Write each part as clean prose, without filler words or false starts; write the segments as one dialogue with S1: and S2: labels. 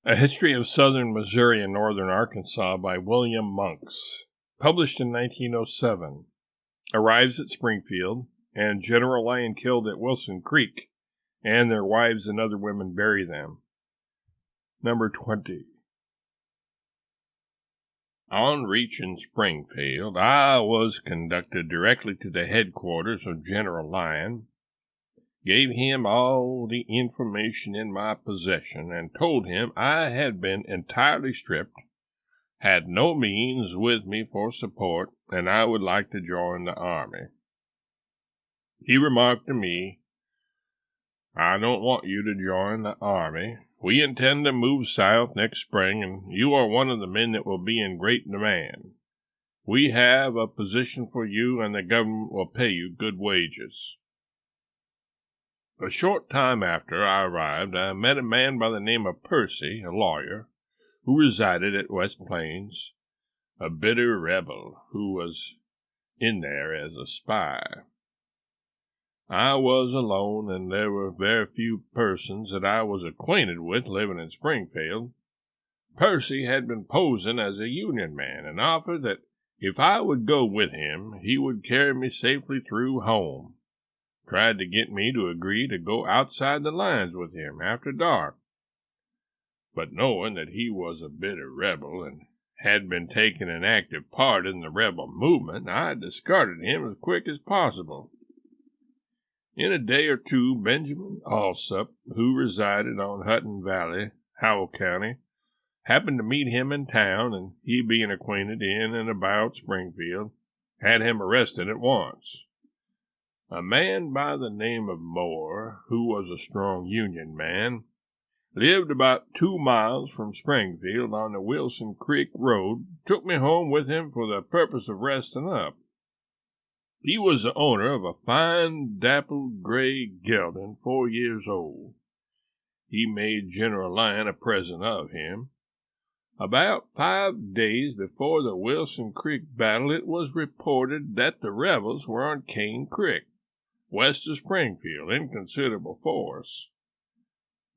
S1: A History of Southern Missouri and Northern Arkansas by William Monks, published in 1907, arrives at Springfield, and General Lyon killed at Wilson Creek, and their wives and other women bury them. Number 20. On reaching Springfield, I was conducted directly to the headquarters of General Lyon, gave him all the information in my possession, and told him I had been entirely stripped, had no means with me for support, and I would like to join the army. He remarked to me, "I don't want you to join the army. We intend to move south next spring, and you are one of the men that will be in great demand. We have a position for you, and the government will pay you good wages." A short time after I arrived, I met a man by the name of Percy, a lawyer, who resided at West Plains, a bitter rebel who was in there as a spy. I was alone, and there were very few persons that I was acquainted with living in Springfield. Percy had been posing as a Union man, and offered that if I would go with him, he would carry me safely through home. Tried to get me to agree to go outside the lines with him after dark. But knowing that he was a bitter rebel and had been taking an active part in the rebel movement, I discarded him as quick as possible. In a day or two, Benjamin Alsop, who resided on Hutton Valley, Howell County, happened to meet him in town, and he being acquainted in and about Springfield, had him arrested at once. A man by the name of Moore, who was a strong Union man, lived about 2 miles from Springfield on the Wilson Creek Road, took me home with him for the purpose of resting up. He was the owner of a fine dappled gray gelding 4 years old. He made General Lyon a present of him. About 5 days before the Wilson Creek battle, it was reported that the rebels were on Cane Creek, west of Springfield, in considerable force.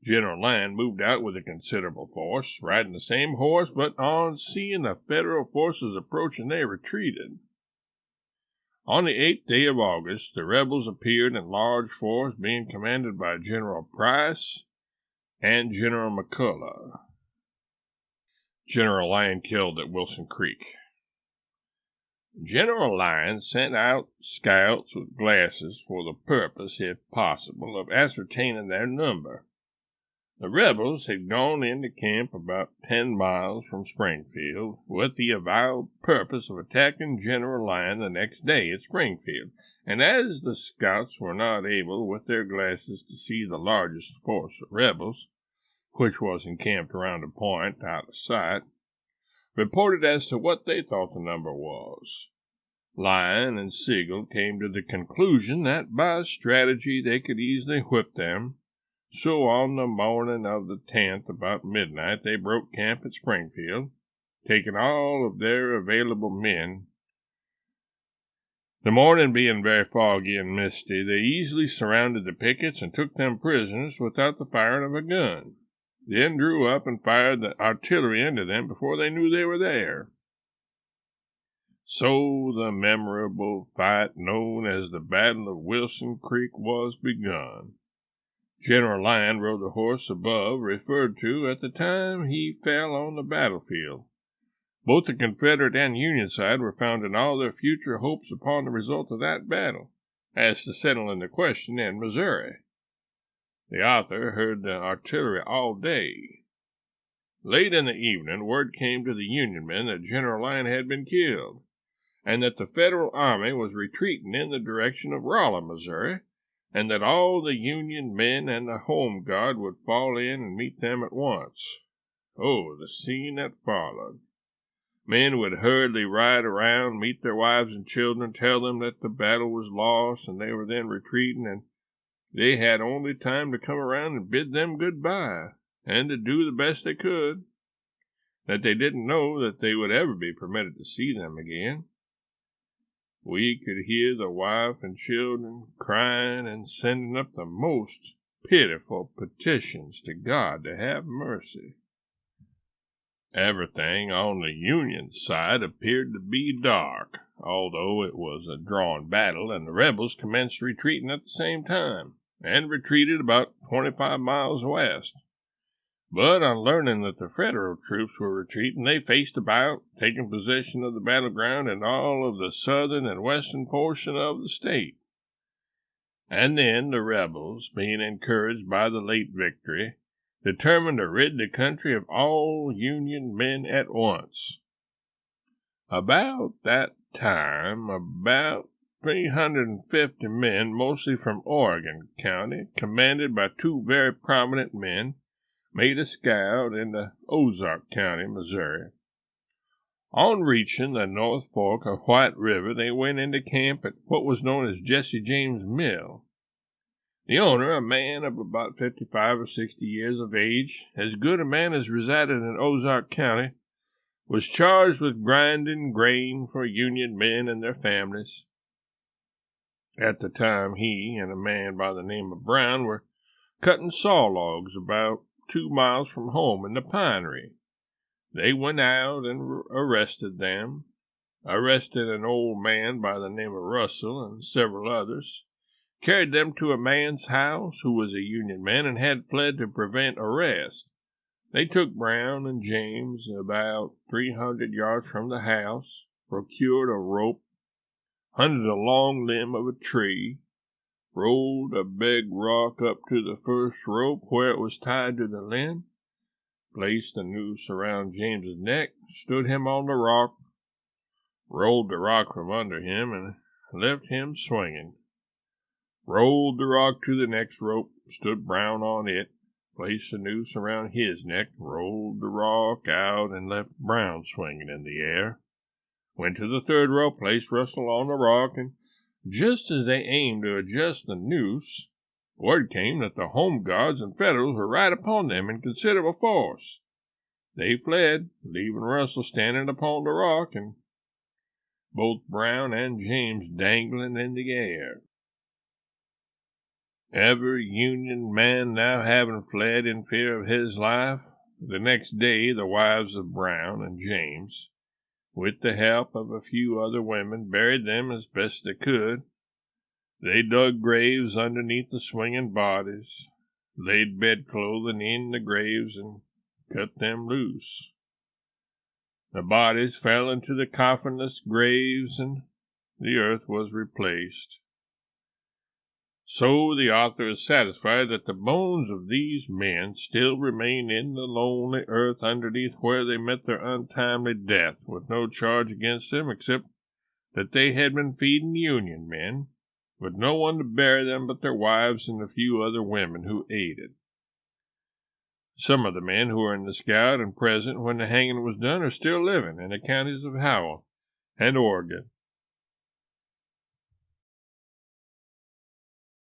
S1: General Lyon moved out with a considerable force, riding the same horse, but on seeing the Federal forces approaching, they retreated. On the 8th day of August, the rebels appeared in large force, being commanded by General Price and General McCullough. General Lyon killed at Wilson Creek. General Lyon sent out scouts with glasses for the purpose, if possible, of ascertaining their number. The rebels had gone into camp about 10 miles from Springfield, with the avowed purpose of attacking General Lyon the next day at Springfield, and as the scouts were not able with their glasses to see the largest force of rebels, which was encamped around a point out of sight, reported as to what they thought the number was. Lyon and Sigel came to the conclusion that by strategy they could easily whip them. So on the morning of the 10th, about midnight, they broke camp at Springfield, taking all of their available men. The morning being very foggy and misty, they easily surrounded the pickets and took them prisoners without the firing of a gun, then drew up and fired the artillery into them before they knew they were there. So the memorable fight known as the Battle of Wilson Creek was begun. General Lyon rode the horse above referred to at the time he fell on the battlefield. Both the Confederate and Union side were founding all their future hopes upon the result of that battle, as to settling the question in Missouri. The author heard the artillery all day. Late in the evening, word came to the Union men that General Lyon had been killed, and that the Federal army was retreating in the direction of Rolla, Missouri, and that all the Union men and the Home Guard would fall in and meet them at once. Oh, the scene that followed! Men would hurriedly ride around, meet their wives and children, tell them that the battle was lost, and they were then retreating, and they had only time to come around and bid them goodbye, and to do the best they could, that they didn't know that they would ever be permitted to see them again. We could hear the wife and children crying and sending up the most pitiful petitions to God to have mercy. Everything on the Union side appeared to be dark, although it was a drawn battle, and the rebels commenced retreating at the same time, and retreated about 25 miles west. But on learning that the Federal troops were retreating, they faced about, taking possession of the battleground and all of the southern and western portion of the state. And then the rebels, being encouraged by the late victory, determined to rid the country of all Union men at once. About that time, about 350 men, mostly from Oregon County, commanded by two very prominent men, made a scout into Ozark County, Missouri. On reaching the North Fork of White River, they went into camp at what was known as Jesse James' Mill. The owner, a man of about 55 or 60 years of age, as good a man as resided in Ozark County, was charged with grinding grain for Union men and their families. At the time, he and a man by the name of Brown were cutting saw logs about 2 miles from home in the pinery. They went out and arrested them, arrested an old man by the name of Russell and several others, carried them to a man's house who was a Union man and had fled to prevent arrest. They took Brown and James about 300 yards from the house, procured a rope, hunted a long limb of a tree, rolled a big rock up to the first rope where it was tied to the limb, placed a noose around James's neck, stood him on the rock, rolled the rock from under him, and left him swinging. Rolled the rock to the next rope, stood Brown on it, placed a noose around his neck, rolled the rock out, and left Brown swinging in the air. Went to the third rope, placed Russell on the rock, and just as they aimed to adjust the noose, word came that the Home Guards and Federals were right upon them in considerable force. They fled, leaving Russell standing upon the rock, and both Brown and James dangling in the air. Every Union man now having fled in fear of his life, the next day the wives of Brown and James, with the help of a few other women, buried them as best they could. They dug graves underneath the swinging bodies, laid bedclothing in the graves, and cut them loose. The bodies fell into the coffinless graves, and the earth was replaced. So the author is satisfied that the bones of these men still remain in the lonely earth underneath where they met their untimely death, with no charge against them except that they had been feeding Union men, with no one to bury them but their wives and a few other women who aided. Some of the men who were in the scout and present when the hanging was done are still living in the counties of Howell and Oregon.